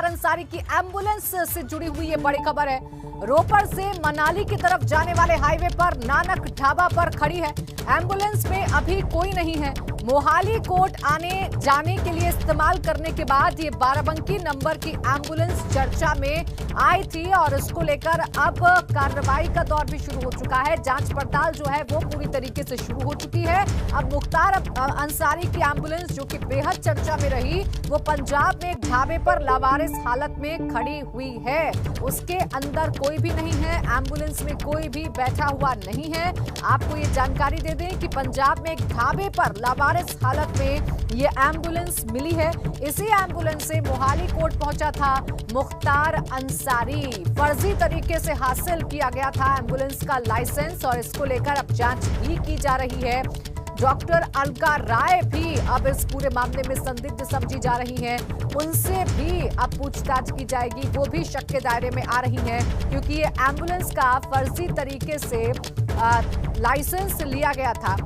मुख्तार अंसारी की एम्बुलेंस से जुड़ी हुई ये बड़ी खबर है। रोपड़ से मनाली की तरफ जाने वाले हाईवे पर नानक ढाबा पर खड़ी है एम्बुलेंस में अभी कोई नहीं है। मोहाली कोर्ट आने जाने के लिए इस्तेमाल करने के बाद ये 12 नंबर की एम्बुलेंस चर्चा में आई थी और इसको लेकर अब कार्रवाई का दौर भी शुरू हो चुका है। जांच पड़ताल जो है वो पूरी तरीके से शुरू हो चुकी है। अब मुख्तार अंसारी की एम्बुलेंस जो कि बेहद चर्चा में रही, वो पंजाब में एक ढाबे पर लावारिस हालत में खड़ी हुई है। उसके अंदर कोई भी नहीं है, एम्बुलेंस में कोई भी बैठा हुआ नहीं है। आपको ये जानकारी दे दें कि पंजाब में एक ढाबे पर लावारिस हालत में ये एम्बुलेंस मिली है। इसी एम्बुलेंस से मोहाली कोर्ट पहुंचा था मुख्तार अंसारी। फर्जी तरीके से हासिल किया गया था एम्बुलेंस का लाइसेंस और इसको लेकर अब जांच भी की जा रही है। डॉक्टर अलका राय भी अब इस पूरे मामले में संदिग्ध समझी जा रही हैं। उनसे भी अब पूछताछ की जाएगी, वो भी शक के दायरे में आ रही हैं क्योंकि ये एम्बुलेंस का फर्जी तरीके से लाइसेंस लिया गया था।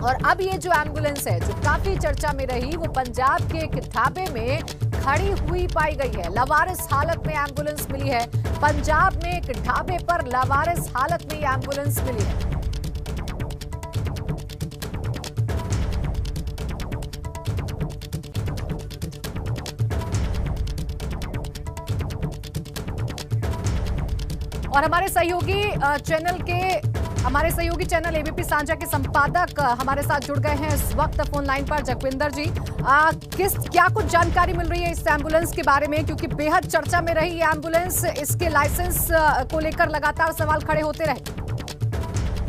और अब ये जो एम्बुलेंस है जो काफी चर्चा में रही, वो पंजाब के एक ढाबे में खड़ी हुई पाई गई है। लावारिस हालत में एम्बुलेंस मिली है। पंजाब में एक ढाबे पर लावारिस हालत में ये एम्बुलेंस मिली है। और हमारे सहयोगी चैनल एबीपी सांझा के संपादक हमारे साथ जुड़ गए हैं इस वक्त फोन लाइन पर। जगविंदर जी, क्या कुछ जानकारी मिल रही है इस एम्बुलेंस के बारे में, क्योंकि बेहद चर्चा में रही ये एम्बुलेंस, इसके लाइसेंस को लेकर लगातार सवाल खड़े होते रहे।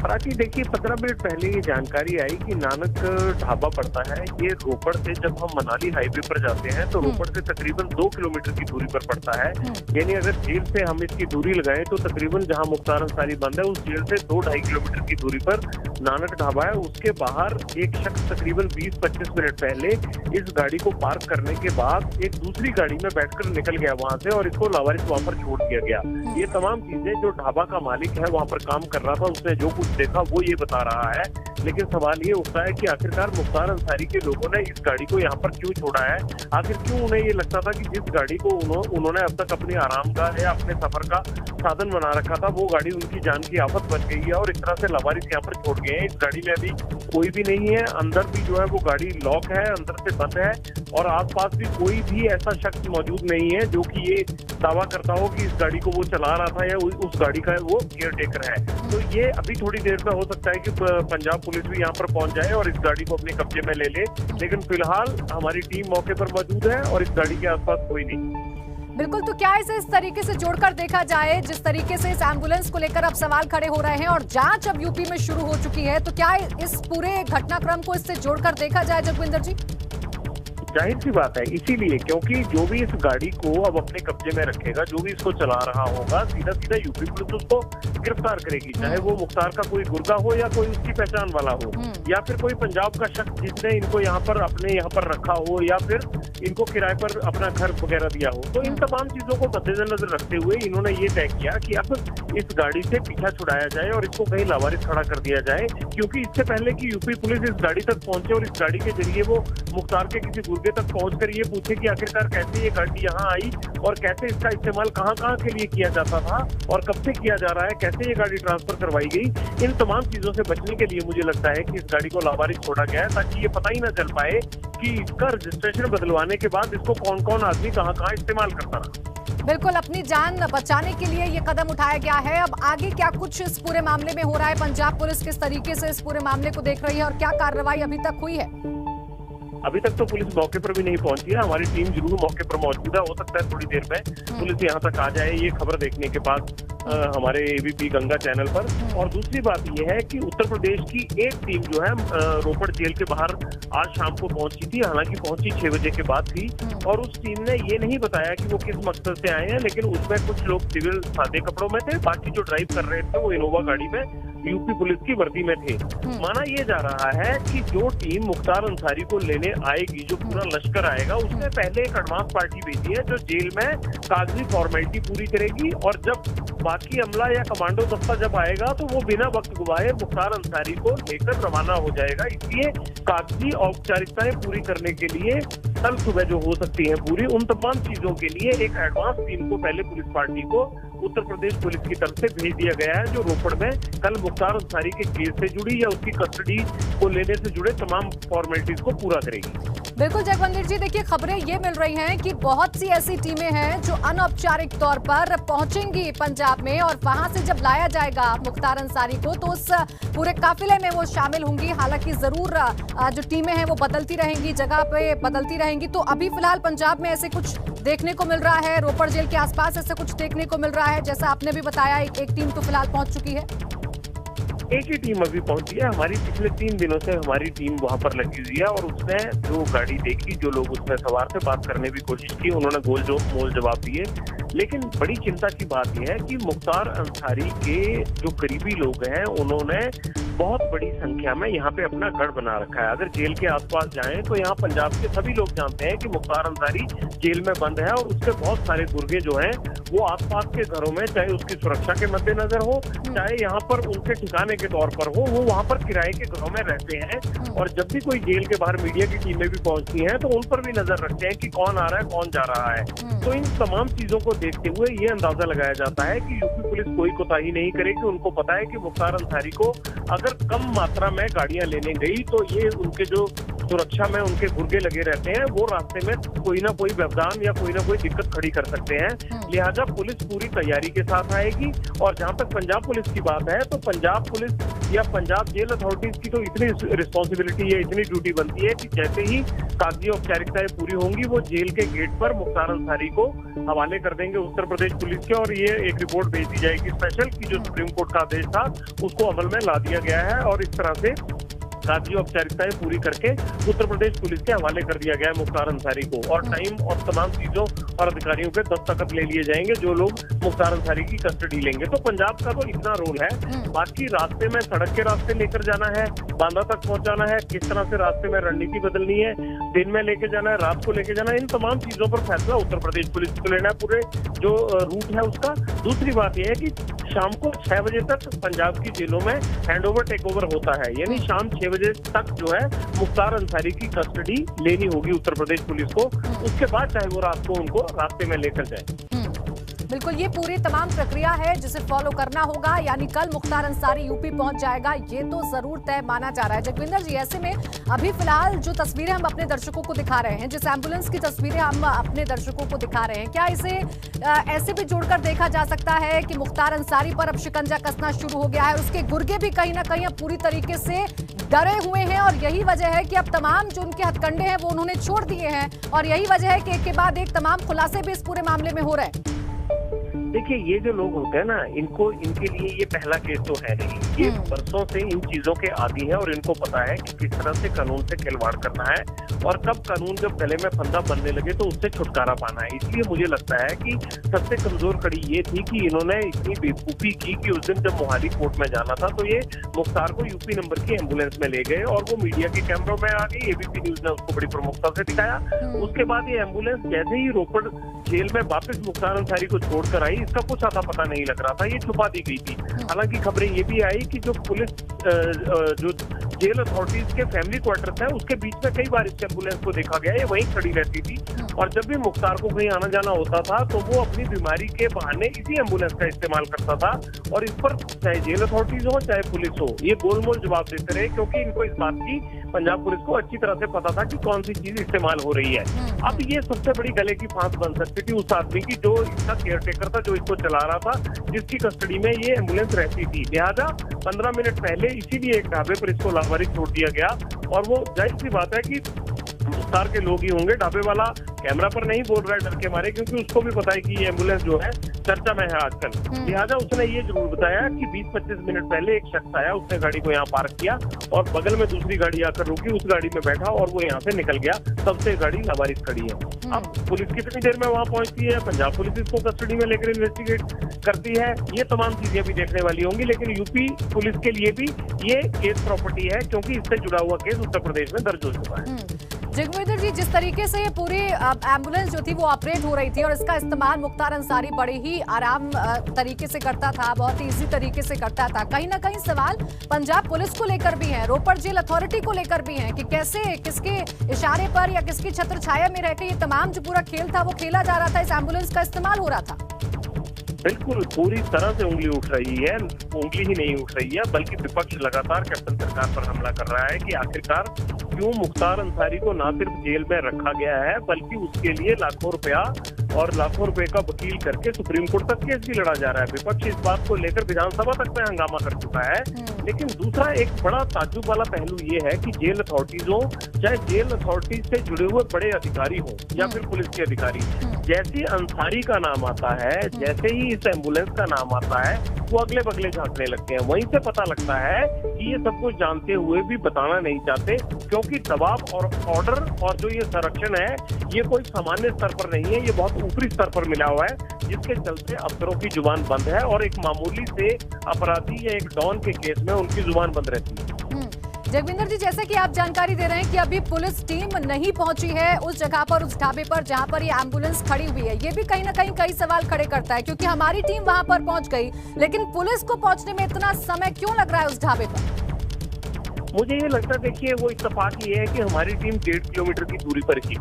प्राची, देखिए 15 मिनट पहले ये जानकारी आई कि नानक ढाबा पड़ता है, ये रोपड़ से जब हम मनाली हाईवे पर जाते हैं तो रोपड़ से तकरीबन 2 किलोमीटर की दूरी पर पड़ता है। यानी अगर जेल से हम इसकी दूरी लगाएं तो तकरीबन जहां मुख्तार अंसारी बंद है उस जेल से 2-2.5 किलोमीटर की दूरी पर नानक ढाबा है। उसके बाहर एक शख्स तकरीबन 20-25 मिनट पहले इस गाड़ी को पार्क करने के बाद एक दूसरी गाड़ी में बैठकर निकल गया वहां से और इसको लावारिस वहां पर छोड़ दिया गया। ये तमाम चीजें जो ढाबा का मालिक है वहां पर काम कर रहा था, उसने जो कुछ देखा वो ये बता रहा है। लेकिन सवाल ये उठता है कि आखिरकार मुख्तार अंसारी के लोगों ने इस गाड़ी को यहाँ पर क्यों छोड़ा है। आखिर क्यों उन्हें ये लगता था कि जिस गाड़ी को उन्होंने अब तक अपनी आराम का या अपने सफर का साधन बना रखा था वो गाड़ी उनकी जान की आफत बन गई है और इस तरह से लावारिस यहाँ पर छोड़ गए हैं। इस गाड़ी में अभी कोई भी नहीं है, अंदर भी जो है वो गाड़ी लॉक है, अंदर से बंद है और आसपास भी कोई भी ऐसा शख्स मौजूद नहीं है जो कि ये दावा करता हो कि इस गाड़ी को वो चला रहा था या उस गाड़ी का वो केयर टेकर है। तो ये अभी थोड़ी देर में हो सकता है कि पंजाब पुलिस भी यहाँ पर पहुंच जाए और इस गाड़ी को अपने कब्जे में ले ले, लेकिन फिलहाल हमारी टीम मौके पर मौजूद है और इस गाड़ी के आसपास कोई नहीं। बिल्कुल, तो क्या इसे इस तरीके से जोड़कर देखा जाए जिस तरीके से इस एम्बुलेंस को लेकर अब सवाल खड़े हो रहे हैं और जांच अब यूपी में शुरू हो चुकी है, तो क्या इस पूरे घटनाक्रम को इससे जोड़कर देखा जाए जगविंदर जी? जाहिर सी बात है, इसीलिए क्योंकि जो भी इस गाड़ी को अब अपने कब्जे में रखेगा, जो भी इसको चला रहा होगा, सीधा सीधा यूपी पुलिस उसको गिरफ्तार करेगी, चाहे वो मुख्तार का कोई गुर्गा हो या कोई उसकी पहचान वाला हो या फिर कोई पंजाब का शख्स जिसने इनको यहाँ पर अपने यहाँ पर रखा हो या फिर इनको किराए पर अपना घर वगैरह दिया हो। तो इन तमाम चीजों को मद्देनजर रखते हुए इन्होंने ये तय किया कि अब इस गाड़ी से पीछा छुड़ाया जाए और इसको कहीं लावारिस खड़ा कर दिया जाए, क्योंकि इससे पहले कि यूपी पुलिस इस गाड़ी तक पहुंचे और इस गाड़ी के जरिए वो मुख्तार के किसी गुर्गे तक पहुंचकर ये पूछे कि आखिरकार कैसे ये गाड़ी यहाँ आई और कैसे इसका इस्तेमाल कहाँ के लिए किया जाता था और कब से किया जा रहा है, कैसे ये गाड़ी ट्रांसफर करवाई गई, इन तमाम चीजों से बचने के लिए मुझे लगता है कि इस गाड़ी को लावारिस छोड़ा गया है ताकि ये पता ही ना चल पाए कि इसका रजिस्ट्रेशन बदलवाने के बाद इसको कौन कौन आदमी कहाँ इस्तेमाल करता रहा। बिल्कुल, अपनी जान बचाने के लिए ये कदम उठाया गया है। अब आगे क्या कुछ इस पूरे मामले में हो रहा है, पंजाब पुलिस किस तरीके से इस पूरे मामले को देख रही है और क्या कार्रवाई अभी तक हुई है? अभी तक तो पुलिस मौके पर भी नहीं पहुंची है। हमारी टीम जरूर मौके पर मौजूद है, हो सकता है थोड़ी देर में पुलिस यहाँ तक आ जाए ये खबर देखने के बाद हमारे एबीपी गंगा चैनल पर। और दूसरी बात यह है कि उत्तर प्रदेश की एक टीम जो है रोपड़ जेल के बाहर आज शाम को पहुंची थी, हालांकि पहुंची 6 बजे के बाद थी और उस टीम ने ये नहीं बताया कि वो किस मकसद से आए हैं, लेकिन उसमें कुछ लोग सिविल सादे कपड़ों में थे, बाकी जो ड्राइव कर रहे थे वो इनोवा गाड़ी में यूपी पुलिस की वर्दी में थे। माना ये जा रहा है कि जो टीम मुख्तार अंसारी को लेने आएगी, जो पूरा लश्कर आएगा, उसने पहले एक एडवांस पार्टी भेजी है जो जेल में कागजी फॉर्मेलिटी पूरी करेगी और जब बाकी अमला या कमांडो दस्ता जब आएगा तो वो बिना वक्त गवाए मुख्तार अंसारी को लेकर रवाना हो जाएगा। इसलिए कागजी औपचारिकताएं पूरी करने के लिए कल सुबह जो हो सकती है पूरी, उन तमाम चीजों के लिए एक एडवांस टीम को पहले पुलिस पार्टी को उत्तर प्रदेश पुलिस की तरफ से भेज दिया गया है, जो रोपड़ में कल मुख्तार अंसारी के केस से जुड़ी या उसकी कस्टडी को लेने से जुड़े तमाम फॉर्मेलिटीज को पूरा करेगी। बिल्कुल जगवंदर जी, देखिए खबरें ये मिल रही हैं कि बहुत सी ऐसी टीमें हैं जो अनौपचारिक तौर पर पहुंचेंगी पंजाब में और वहां से जब लाया जाएगा मुख्तार अंसारी को तो उस पूरे काफिले में वो शामिल होंगी। हालांकि जरूर जो टीमें हैं वो बदलती रहेंगी, जगह पे बदलती रहेंगी। तो अभी फिलहाल पंजाब में ऐसे कुछ देखने को मिल रहा है, रोपड़ जेल के आसपास ऐसे कुछ देखने को मिल रहा है, जैसा आपने भी बताया एक टीम तो फिलहाल पहुंच चुकी है। एक ही टीम अभी पहुंची है हमारी, पिछले 3 दिनों से हमारी टीम वहां पर लगी हुई है और उसने जो गाड़ी देखी, जो लोग उसमें सवार थे, बात करने की कोशिश की, उन्होंने मोल जवाब दिए। लेकिन बड़ी चिंता की बात यह है कि मुख्तार अंसारी के जो करीबी लोग हैं उन्होंने बहुत बड़ी संख्या में यहाँ पे अपना गढ़ बना रखा है। अगर जेल के आसपास जाएं तो यहाँ पंजाब के सभी लोग जानते हैं कि मुख्तार अंसारी जेल में बंद है और उसके बहुत सारे गुर्गे जो हैं वो आसपास के घरों में, चाहे उसकी सुरक्षा के मद्देनजर हो, चाहे यहाँ पर उनके ठिकाने के तौर पर हो, वो वहाँ पर किराए के घरों में रहते हैं। और जब भी कोई जेल के बाहर मीडिया की टीमें भी पहुंचती हैं तो उन पर भी नजर रखते हैं कि कौन आ रहा है, कौन जा रहा है। तो इन तमाम चीजों को देखते हुए ये अंदाजा लगाया जाता है कि यूपी पुलिस कोई कोताही नहीं करेगी। उनको पता है कि मुख्तार अंसारी को अगर कम मात्रा में गाड़ियां लेने गई तो ये उनके जो सुरक्षा में उनके गुर्गे लगे रहते हैं, वो रास्ते में कोई ना कोई व्यवधान या कोई ना कोई दिक्कत खड़ी कर सकते हैं। लिहाजा पुलिस पूरी तैयारी के साथ आएगी। और जहां तक पंजाब पुलिस की बात है तो पंजाब पुलिस या पंजाब जेल अथॉरिटीज की तो इतनी रिस्पॉन्सिबिलिटी है, इतनी ड्यूटी बनती है कि जैसे ही कागजी औपचारिकताएं पूरी होंगी वो जेल के गेट पर मुख्तार अंसारी को हवाले कर देंगे उत्तर प्रदेश पुलिस के, और ये एक रिपोर्ट भेज दी जाएगी स्पेशल की जो सुप्रीम कोर्ट का आदेश था उसको अमल में ला दिया गया है और इस तरह से कागजी औपचारिकताएं पूरी करके उत्तर प्रदेश पुलिस के हवाले कर दिया गया है मुख्तार अंसारी को। और टाइम और तमाम चीजों और अधिकारियों के दस्तखत ले लिए जाएंगे जो लोग मुख्तार अंसारी की कस्टडी लेंगे। तो पंजाब का तो इतना रोल है। बाकी रास्ते में सड़क के रास्ते लेकर जाना है, बांदा तक पहुंचाना है, किस तरह से रास्ते में रणनीति बदलनी है, दिन में लेके जाना है, रात को लेके जाना है, इन तमाम चीजों पर फैसला उत्तर प्रदेश पुलिस को लेना है, पूरे जो रूट है उसका। दूसरी बात यह है कि शाम को 6 बजे तक पंजाब की जेलों में हैंडओवर टेक ओवर होता है, यानी शाम 6 बजे तक जो है मुख्तार अंसारी की कस्टडी लेनी होगी उत्तर प्रदेश पुलिस को। उसके बाद चाहे वो रात को उनको रास्ते में लेकर जाए। बिल्कुल, ये पूरी तमाम प्रक्रिया है जिसे फॉलो करना होगा, यानी कल मुख्तार अंसारी यूपी पहुंच जाएगा, ये तो जरूर तय माना जा रहा है। जगविंदर जी, ऐसे में अभी फिलहाल जो तस्वीरें हम अपने दर्शकों को दिखा रहे हैं, जिस एम्बुलेंस की तस्वीरें हम अपने दर्शकों को दिखा रहे हैं, क्या इसे ऐसे भी जोड़कर देखा जा सकता है कि मुख्तार अंसारी पर अब शिकंजा कसना शुरू हो गया है, उसके गुर्गे भी कहीं ना कहीं अब पूरी तरीके से डरे हुए हैं और यही वजह है कि अब तमाम जो उनके हथकंडे हैं वो उन्होंने छोड़ दिए हैं और यही वजह है कि एक के बाद एक तमाम खुलासे भी इस पूरे मामले में हो रहे हैं? देखिए, ये जो लोग होते हैं ना, इनके लिए ये पहला केस तो है नहीं। ये बरसों से इन चीजों के आदी हैं और इनको पता है कि किस तरह से कानून से खिलवाड़ करना है और कब कानून जब गले में फंदा बनने लगे तो उससे छुटकारा पाना है। इसलिए मुझे लगता है कि सबसे कमजोर कड़ी ये थी कि इन्होंने इतनी बेवकूफी की कि उस दिन जब मोहाली कोर्ट में जाना था तो ये मुख्तार को यूपी नंबर की एम्बुलेंस में ले गए और वो मीडिया के कैमरों में आ गई। एबीपी न्यूज ने उसको बड़ी प्रमुखता से दिखाया। उसके बाद ये एम्बुलेंस जैसे ही रोपड़ जेल में वापस मुख्तार अंसारी को छोड़कर आई, इसका कुछ आता पता नहीं लग रहा था, ये छुपा दी गई थी। हालांकि खबरें ये भी आई कि जो पुलिस जो जेल अथॉरिटीज के फैमिली क्वार्टर्स है उसके बीच में कई बार इस एम्बुलेंस को देखा गया, ये वहीं खड़ी रहती थी और जब भी मुख्तार को कहीं आना जाना होता था तो वो अपनी बीमारी के बहाने इसी एम्बुलेंस का इस्तेमाल करता था। और इस पर चाहे जेल अथॉरिटीज हो चाहे पुलिस हो, ये गोलमोल जवाब देते रहे क्योंकि इनको इस बात की पंजाब पुलिस को अच्छी तरह से पता था कि कौन सी चीज इस्तेमाल हो रही है। अब ये सबसे बड़ी गले की फांस बन सकती थी उस आदमी की जो इसका केयरटेकर था, जो इसको चला रहा था, जिसकी कस्टडी में ये एम्बुलेंस रहती थी। लिहाजा 15 मिनट पहले इसीलिए एक ढाबे पर इसको लावारिस छोड़ दिया गया और वो जाहिर सी बात है कि मुख्तार के लोग ही होंगे। ढाबे वाला कैमरा पर नहीं बोल रहा है डर के मारे, क्योंकि उसको भी पता है कि ये एम्बुलेंस जो है चर्चा में है आजकल। लिहाजा उसने ये जरूर बताया कि 20-25 मिनट पहले एक शख्स आया, उसने गाड़ी को यहाँ पार्क किया और बगल में दूसरी गाड़ी आकर रुकी, उस गाड़ी में बैठा और वो यहाँ से निकल गया। तब से गाड़ी लावारिस खड़ी है। अब पुलिस कितनी देर में वहाँ पहुंचती है, पंजाब पुलिस इसको कस्टडी में लेकर इन्वेस्टिगेट करती है, ये तमाम चीजें भी देखने वाली होंगी। लेकिन यूपी पुलिस के लिए भी ये केस प्रॉपर्टी है क्योंकि इससे जुड़ा हुआ केस उत्तर प्रदेश में दर्ज हो चुका है। जगविंदर जी, जिस तरीके से ये पूरी एम्बुलेंस जो थी वो ऑपरेट हो रही थी और इसका इस्तेमाल मुख्तार अंसारी बड़े ही आराम तरीके से करता था, बहुत ही इजी तरीके से करता था, कहीं ना कहीं सवाल पंजाब पुलिस को लेकर भी है, रोपड़ जेल अथॉरिटी को लेकर भी है कि कैसे किसके इशारे पर या किसकी छत्र छाया में रहकर ये तमाम जो पूरा खेल था वो खेला जा रहा था, इस एम्बुलेंस का इस्तेमाल हो रहा था। बिल्कुल पूरी तरह से उंगली उठ रही है, उंगली ही नहीं उठ रही है बल्कि विपक्ष लगातार कैप्टन सरकार पर हमला कर रहा है कि आखिरकार क्यों मुख्तार अंसारी को ना सिर्फ जेल में रखा गया है बल्कि उसके लिए लाखों रुपया और लाखों रुपए का वकील करके सुप्रीम कोर्ट तक केस भी लड़ा जा रहा है। विपक्ष इस बात को लेकर विधानसभा तक में हंगामा कर चुका है। लेकिन दूसरा एक बड़ा ताज्जुब वाला पहलू ये है कि जेल अथॉरिटीज हो, चाहे जेल अथॉरिटीज से जुड़े हुए बड़े अधिकारी हो या फिर पुलिस के अधिकारी, जैसे अंसारी का नाम आता है, जैसे ही इस एम्बुलेंस का नाम आता है, वो अगले बगले झांकने लगते हैं। वहीं से पता लगता है कि ये सब कुछ जानते हुए भी बताना नहीं चाहते, क्योंकि दबाव और ऑर्डर और जो ये संरक्षण है ये कोई सामान्य स्तर पर नहीं है, ये बहुत ऊपरी स्तर पर मिला हुआ है, जिसके चलते अफसरों की जुबान बंद है और एक मामूली से अपराधी या एक डॉन के केस में उनकी जुबान बंद रहती है। जगविंदर जी, जैसे कि आप जानकारी दे रहे हैं कि अभी पुलिस टीम नहीं पहुंची है उस जगह पर, उस ढाबे पर जहां पर ये एम्बुलेंस खड़ी हुई है, ये भी कहीं ना कहीं कई सवाल खड़े करता है क्योंकि हमारी टीम वहां पर पहुंच गई लेकिन पुलिस को पहुंचने में इतना समय क्यों लग रहा है उस ढाबे पर? मुझे ये लगता है, देखिए वो इत्तेफाक ये है कि हमारी टीम 1.5 किलोमीटर की दूरी पर ही,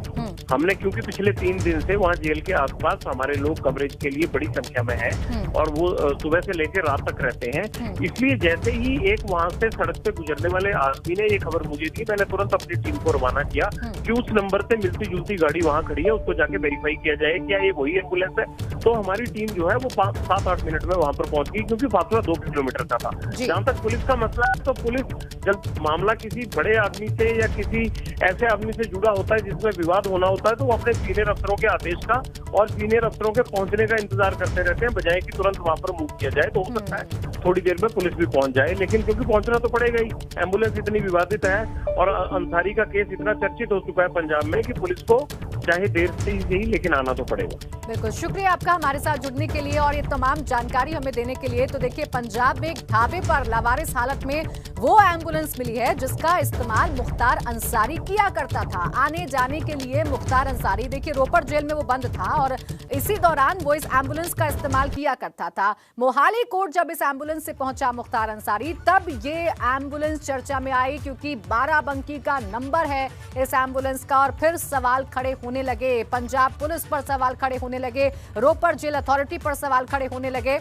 हमने क्योंकि पिछले 3 दिन से वहाँ जेल के आसपास हमारे लोग कवरेज के लिए बड़ी संख्या में है और वो सुबह से लेकर रात तक रहते हैं, इसलिए जैसे ही एक वहाँ से सड़क पे गुजरने वाले आदमी ने ये खबर मुझे दी, मैंने तुरंत अपनी टीम को रवाना किया कि उस नंबर से मिलती जुलती गाड़ी वहाँ खड़ी है, उसको जाके वेरीफाई किया जाए क्या ये वही एम्बुलेंस है। तो हमारी टीम जो है वो 7-8 मिनट में वहाँ पर पहुंच गई क्योंकि फासला 2 किलोमीटर का था। जहाँ तक पुलिस का मसला है तो पुलिस जब मामला किसी बड़े आदमी से या किसी ऐसे आदमी से जुड़ा होता है जिसमें विवाद होना होता है तो वो अपने सीनियर अफसरों के आदेश का और सीनियर अफसरों के पहुंचने का इंतजार करते रहते हैं, बजाय कि तुरंत वहां पर मूव किया जाए। तो हो सकता है थोड़ी देर में पुलिस भी पहुंच जाए, लेकिन क्योंकि पहुंचना तो पड़ेगा ही, एम्बुलेंस इतनी विवादित है और अंसारी का केस इतना चर्चित हो चुका है पंजाब में कि पुलिस को चाहे देर से ही लेकिन आना तो पड़ेगा। बिल्कुल, शुक्रिया आपका हमारे साथ जुड़ने के लिए और ये तमाम जानकारी हमें देने के लिए। तो देखिए, पंजाब में एक ढाबे पर लावारिस हालत में वो एम्बुलेंस मिली है जिसका इस्तेमाल मुख्तार अंसारी किया करता था आने जाने के लिए। मुख्तार अंसारी देखिए रोपड़ जेल में वो बंद था और इसी दौरान वो इस एम्बुलेंस का इस्तेमाल किया करता था। मोहाली कोर्ट जब इस एम्बुलेंस से पहुंचा मुख्तार अंसारी, तब ये एम्बुलेंस चर्चा में आई क्योंकि बाराबंकी का नंबर है इस एम्बुलेंस का और फिर सवाल खड़े होने लगे। पंजाब पुलिस पर सवाल खड़े होने लगे, रोपड़ जेल अथॉरिटी पर सवाल खड़े होने लगे।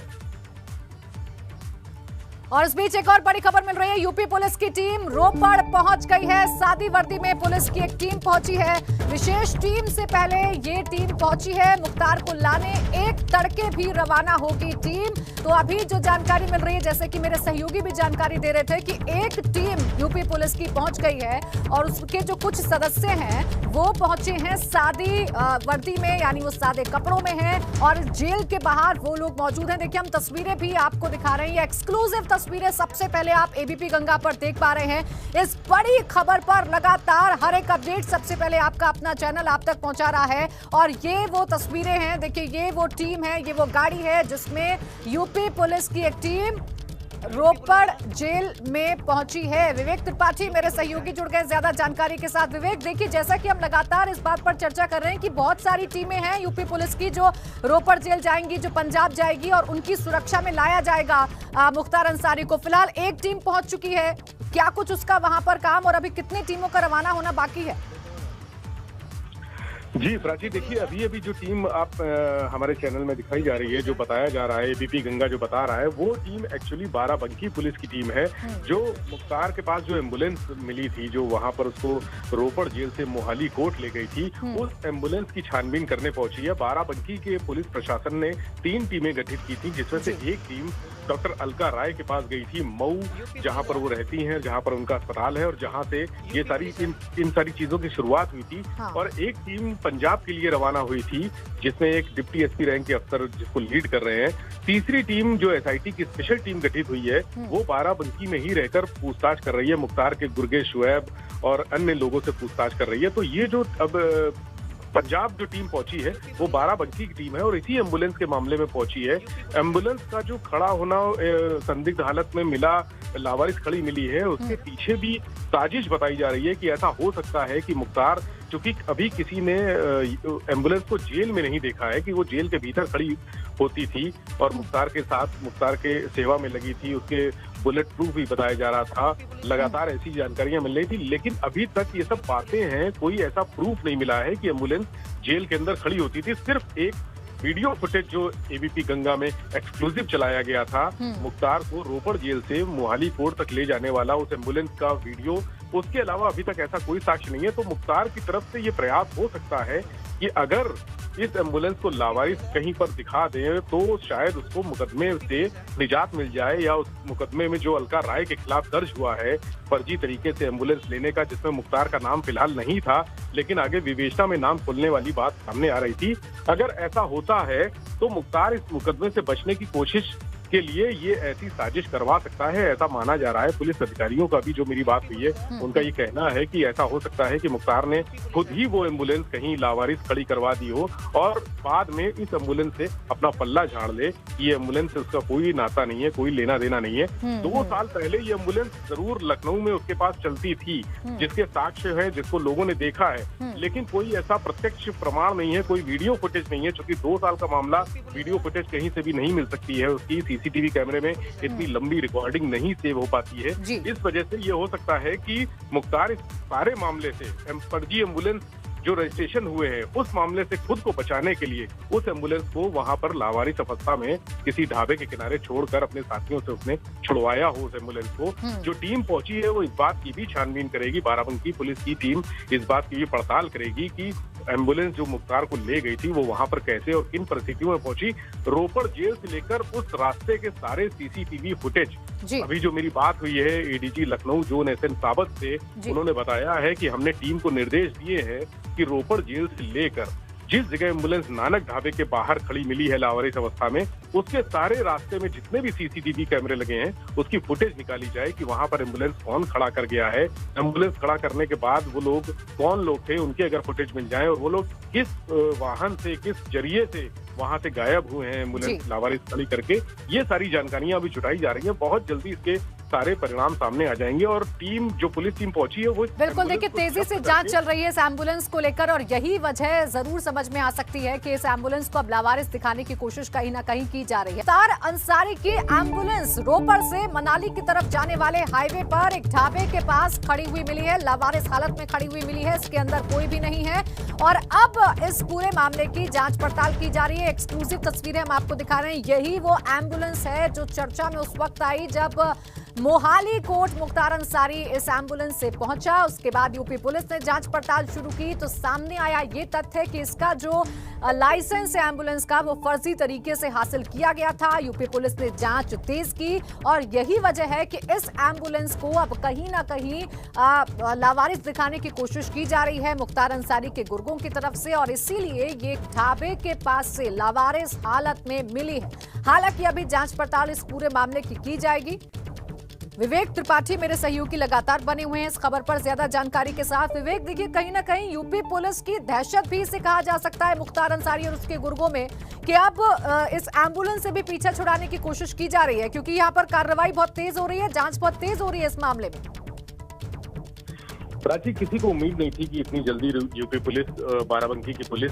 और इस बीच एक और बड़ी खबर मिल रही है, यूपी पुलिस की टीम रोपड़ पहुंच गई है। सादी वर्दी में पुलिस की एक टीम पहुंची है, विशेष टीम से पहले ये टीम पहुंची है मुख्तार को लाने। 1 तड़के भी रवाना होगी टीम। तो अभी जो जानकारी मिल रही है, जैसे कि मेरे सहयोगी भी जानकारी दे रहे थे कि एक टीम यूपी पुलिस की पहुंच गई है और उसके जो कुछ सदस्य हैं वो पहुंचे हैं सादी वर्दी में, यानी वो सादे कपड़ों में हैं और जेल के बाहर वो लोग मौजूद हैं। देखिए, हम तस्वीरें भी आपको दिखा रहे हैं, ये एक्सक्लूसिव तस्वीरें सबसे पहले आप एबीपी गंगा पर देख पा रहे हैं। इस बड़ी खबर पर लगातार हर एक अपडेट सबसे पहले आपका अपना चैनल आप तक पहुंचा रहा है और ये वो तस्वीरें हैं। देखिए, ये वो टीम है, ये वो गाड़ी है जिसमें यूपी पुलिस की एक टीम रोपड़ जेल में पहुंची है। विवेक त्रिपाठी मेरे सहयोगी जुड़ गए ज्यादा जानकारी के साथ। विवेक, देखिए, जैसा कि हम लगातार इस बात पर चर्चा कर रहे हैं कि बहुत सारी टीमें हैं यूपी पुलिस की जो रोपड़ जेल जाएंगी, जो पंजाब जाएगी और उनकी सुरक्षा में लाया जाएगा मुख्तार अंसारी को। फिलहाल एक टीम पहुंच चुकी है, क्या कुछ उसका वहां पर काम और अभी कितनी टीमों का रवाना होना बाकी है? जी प्राची, देखिए अभी जो टीम आप हमारे चैनल में दिखाई जा रही है, जो बताया जा रहा है, एबीपी गंगा जो बता रहा है, वो टीम एक्चुअली बाराबंकी पुलिस की टीम है जो मुख्तार के पास जो एम्बुलेंस मिली थी, जो वहां पर उसको रोपड़ जेल से मोहाली कोर्ट ले गई थी, उस एम्बुलेंस की छानबीन करने पहुंची है। बाराबंकी के पुलिस प्रशासन ने 3 टीमें गठित की थी, जिसमें से एक टीम डॉक्टर अलका राय के पास गई थी मऊ, जहां पर वो रहती हैं, जहां पर उनका अस्पताल है और जहां से ये सारी इन सारी चीजों की शुरुआत हुई थी। और एक टीम पंजाब के लिए रवाना हुई थी जिसमें एक डिप्टी एसपी रैंक के अफसर जिसको लीड कर रहे हैं। तीसरी टीम जो एसआईटी की स्पेशल टीम गठित हुई है, वो बाराबंकी में ही रहकर पूछताछ कर रही है, मुख्तार के गुर्गे, शुएब और अन्य लोगों से पूछताछ कर रही है। तो ये जो अब पंजाब जो टीम पहुंची है वो बाराबंकी की टीम है और इसी एम्बुलेंस के मामले में पहुंची है। एम्बुलेंस का जो खड़ा होना संदिग्ध हालत में मिला, लावारिस खड़ी मिली है, उसके पीछे भी साजिश बताई जा रही है कि ऐसा हो सकता है कि मुख्तार चूंकि अभी किसी ने एम्बुलेंस को जेल में नहीं देखा है कि वो जेल के भीतर खड़ी होती थी और मुख्तार के सेवा में लगी थी, उसके बुलेट प्रूफ भी बताया जा रहा था, लगातार ऐसी जानकारियां मिल रही थी, लेकिन अभी तक ये सब बातें हैं, कोई ऐसा प्रूफ नहीं मिला है कि एम्बुलेंस जेल के अंदर खड़ी होती थी। सिर्फ एक वीडियो फुटेज जो एबीपी गंगा में एक्सक्लूसिव चलाया गया था, मुख्तार को रोपड़ जेल से मोहाली कोर्ट तक ले जाने वाला उस एम्बुलेंस का वीडियो, उसके अलावा अभी तक ऐसा कोई साक्ष्य नहीं है। तो मुख्तार की तरफ से ये प्रयास हो सकता है कि अगर इस एम्बुलेंस को लावारिस कहीं पर दिखा दें तो शायद उसको मुकदमे से निजात मिल जाए, या उस मुकदमे में जो अलका राय के खिलाफ दर्ज हुआ है फर्जी तरीके से एम्बुलेंस लेने का, जिसमें मुख्तार का नाम फिलहाल नहीं था लेकिन आगे विवेचना में नाम खुलने वाली बात सामने आ रही थी, अगर ऐसा होता है तो मुख्तार इस मुकदमे से बचने की कोशिश के लिए ये ऐसी साजिश करवा सकता है, ऐसा माना जा रहा है। पुलिस अधिकारियों का भी जो मेरी बात हुई है उनका ये कहना है कि ऐसा हो सकता है कि मुख्तार ने खुद ही वो एम्बुलेंस कहीं लावारिस खड़ी करवा दी हो और बाद में इस एम्बुलेंस से अपना पल्ला झाड़ ले। ये एम्बुलेंस से उसका कोई नाता नहीं है, कोई लेना देना नहीं है। 2 साल पहले ये एम्बुलेंस जरूर लखनऊ में उसके पास चलती थी, जिसके साक्ष्य है, जिसको लोगों ने देखा है, लेकिन कोई ऐसा प्रत्यक्ष प्रमाण नहीं है, कोई वीडियो फुटेज नहीं है। क्योंकि 2 साल का मामला, वीडियो फुटेज कहीं से भी नहीं मिल सकती है, उसकी सीसीटीवी कैमरे में इतनी लंबी रिकॉर्डिंग नहीं सेव हो पाती है। इस वजह से ये हो सकता है कि मुख्तार इस सारे मामले से, फर्जी एम्बुलेंस जो रजिस्ट्रेशन हुए हैं उस मामले से खुद को बचाने के लिए उस एम्बुलेंस को वहां पर लावारिस अवस्था में किसी ढाबे के किनारे छोड़कर अपने साथियों से उसने छुड़वाया हो उस एम्बुलेंस को। जो टीम पहुंची है वो इस बात की भी छानबीन करेगी, बाराबंकी पुलिस की टीम इस बात की भी पड़ताल करेगी कि एम्बुलेंस जो मुख्तार को ले गई थी वो वहां पर कैसे और किन परिस्थितियों में पहुंची। रोपड़ जेल से लेकर उस रास्ते के सारे सीसीटीवी फुटेज, अभी जो मेरी बात हुई है एडीजी लखनऊ जोन एसएन सावत से, उन्होंने बताया है कि हमने टीम को निर्देश दिए हैं कि रोपड़ जेल से लेकर जिस जगह एम्बुलेंस नानक ढाबे के बाहर खड़ी मिली है लावारिस अवस्था में, उसके सारे रास्ते में जितने भी सीसीटीवी कैमरे लगे हैं उसकी फुटेज निकाली जाए कि वहां पर एम्बुलेंस कौन खड़ा कर गया है, एम्बुलेंस खड़ा करने के बाद वो लोग कौन लोग थे, उनके अगर फुटेज मिल जाए और वो लोग किस वाहन से, किस जरिए से वहां से गायब हुए हैं एम्बुलेंस लावारिस खड़ी करके, ये सारी जानकारियां अभी जुटाई जा रही हैं। बहुत जल्दी इसके सारे परिणाम सामने आ जाएंगे और टीम, जो पुलिस टीम पहुंची है वो बिल्कुल, देखिए तेजी से जांच चल रही है इस एम्बुलेंस को लेकर और यही वजह जरूर समझ में आ सकती है कि इस एम्बुलेंस को अब लावारिस दिखाने की कोशिश कहीं ना कहीं की जा रही है। तार अंसारी की एम्बुलेंस रोपड़ से मनाली की तरफ जाने वाले हाईवे पर एक ढाबे के पास खड़ी हुई मिली है, लावारिस हालत में खड़ी हुई मिली है, इसके अंदर कोई भी नहीं है और अब इस पूरे मामले की जांच पड़ताल की जा रही है। एक्सक्लूसिव तस्वीरें हम आपको दिखा रहे हैं, यही वो एम्बुलेंस है जो चर्चा में उस वक्त आई जब मोहाली कोर्ट मुख्तार अंसारी इस एम्बुलेंस से पहुंचा। उसके बाद यूपी पुलिस ने जांच पड़ताल शुरू की तो सामने आया ये तथ्य कि इसका जो लाइसेंस है एम्बुलेंस का वो फर्जी तरीके से हासिल किया गया था। यूपी पुलिस ने जांच तेज की और यही वजह है कि इस एम्बुलेंस को अब कहीं ना कहीं लावारिस दिखाने की कोशिश की जा रही है मुख्तार अंसारी के गुर्गों की तरफ से और इसीलिए ये ढाबे के पास से लावारिस हालत में मिली है। हालांकि अभी जांच पड़ताल इस पूरे मामले की जाएगी। विवेक त्रिपाठी मेरे सहयोगी लगातार बने हुए हैं इस खबर पर ज्यादा जानकारी के साथ। विवेक, देखिए कहीं ना कहीं यूपी पुलिस की दहशत भी इसे कहा जा सकता है मुख्तार अंसारी और उसके गुर्गों में कि अब इस एम्बुलेंस से भी पीछा छुड़ाने की कोशिश की जा रही है, क्योंकि यहाँ पर कार्रवाई बहुत तेज हो रही है, जांच बहुत तेज हो रही है इस मामले में। प्राची, किसी को उम्मीद नहीं थी कि इतनी जल्दी यूपी पुलिस, बाराबंकी की पुलिस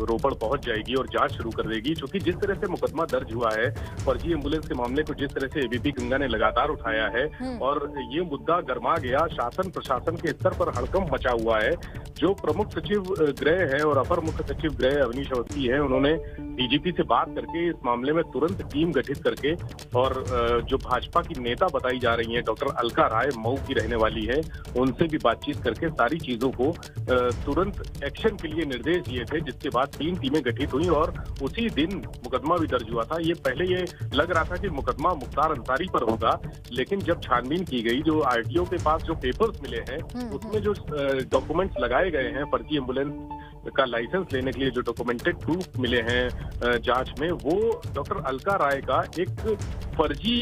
रोपड़ पहुंच जाएगी और जांच शुरू कर देगी। क्योंकि जिस तरह से मुकदमा दर्ज हुआ है, फर्जी एम्बुलेंस के मामले को जिस तरह से एबीपी गंगा ने लगातार उठाया है और ये मुद्दा गर्मा गया, शासन प्रशासन के स्तर पर हड़कंप मचा हुआ है। जो प्रमुख सचिव गृह है और अपर मुख्य सचिव गृह अवनीश अवस्थी है, उन्होंने डीजीपी से बात करके इस मामले में तुरंत टीम गठित करके और जो भाजपा की नेता बताई जा रही है डॉक्टर अलका राय, मऊ की रहने वाली है, उनसे भी बातचीत करके सारी चीजों को तुरंत एक्शन के लिए निर्देश दिए थे, जिसके बाद 3 टीमें गठित हुई और उसी दिन मुकदमा भी दर्ज हुआ था। ये पहले ये लग रहा था कि मुकदमा मुख्तार अंसारी पर होगा, लेकिन जब छानबीन की गई, जो आरटीओ के पास जो पेपर्स मिले हैं उसमें जो डॉक्यूमेंट्स लगाए गए हैं फर्जी एम्बुलेंस का लाइसेंस लेने के लिए, जो डॉक्यूमेंटेड प्रूफ मिले हैं जांच में, वो डॉक्टर अलका राय का एक फर्जी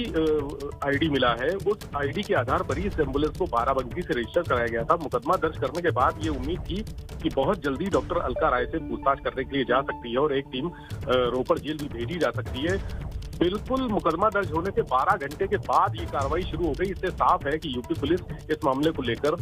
आईडी मिला है। उस आईडी के आधार पर ही इस एम्बुलेंस को बाराबंकी से रजिस्टर कराया गया था। मुकदमा दर्ज करने के बाद ये उम्मीद थी कि बहुत जल्दी डॉक्टर अलका राय से पूछताछ करने के लिए जा सकती है और एक टीम रोपड़ जेल भी भेजी जा सकती है। बिल्कुल, मुकदमा दर्ज होने के 12 घंटे के बाद ये कार्रवाई शुरू हो गई। इससे साफ है कि यूपी पुलिस इस मामले को लेकर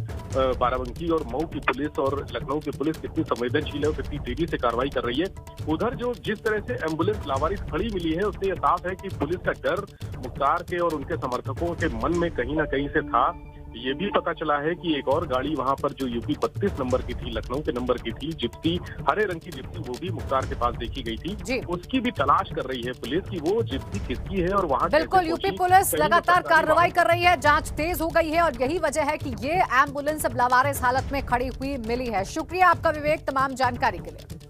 बाराबंकी और मऊ की पुलिस और लखनऊ की पुलिस कितनी संवेदनशील है और कितनी तेजी से कार्रवाई कर रही है। उधर जो जिस तरह से एम्बुलेंस लावारिस खड़ी मिली है, उससे यह साफ है कि पुलिस का डर मुख्तार के और उनके समर्थकों के मन में कहीं ना कहीं से था। ये भी पता चला है कि एक और गाड़ी वहां पर जो यूपी 32 नंबर की थी, लखनऊ के नंबर की थी, जिप्सी, हरे रंग की जिप्सी, वो भी मुख्तार के पास देखी गई थी। उसकी भी तलाश कर रही है पुलिस कि वो जिप्सी किसकी है और वहां बिल्कुल यूपी पुलिस लगातार कार्रवाई कर रही है, जांच तेज हो गई है और यही वजह है कि ये एम्बुलेंस अब लावारिस हालत में खड़ी हुई मिली है। शुक्रिया आपका विवेक तमाम जानकारी के लिए।